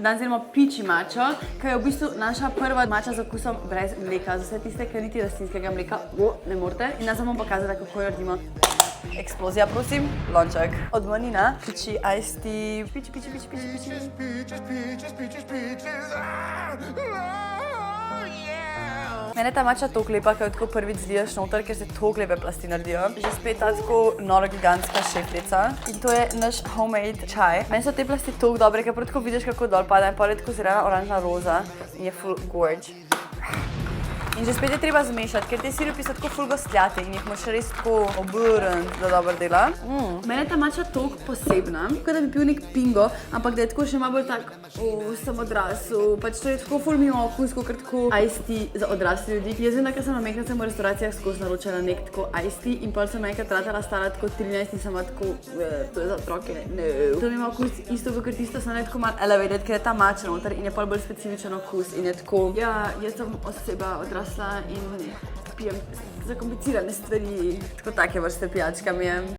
Danes delamo piči mačo, ki je v bistvu naša prva mača z okusom brez mleka. Za vse tiste, ki niti rastlinskega mleka ne morete. In nas bomo pokazali, kako jo naredimo. Eksplozija, prosim. Lonček. Od Manina. Piči iced tea. Piči. Mene ta mača toliko lepa, ko jo tako prvič zliješ noter, ker se toliko lepe plasti naredijo. Že spet ta tako noro gigantska šeflica. In to je naš homemade čaj. Meni so te plasti toliko dobre, ker prav tako vidiš, kako dol pada in pa je tako zelena, oranžna roza in je full gorge. In že spet je treba zmešati, ker te sirupi so tako ful gostljati in jih moraš res tako obrniti, da dobro dela. Mene je ta mača toliko posebna, kot da bi pil nek pingo, ampak da je tako še malo bolj tak, sem odrasel. Pač to je tako ful mimo okus, kot tako iced tea za odrasli ljudi. Jaz vem, da ker sem na mehkrat v restauracijah skozi naročala nek tako iced tea in pol sem enkrat ratala stara tako 13 in sem tako, to je za otroke, ne. To mi ima okus isto, kot tisto, sem tako malo elevated, ker je ta mača noter in je pol bolj specifičen okus in je tako, ja, jaz sem oseba odrasla in pijem zakomplicirane stvari, tako take vrste pijačka mi je.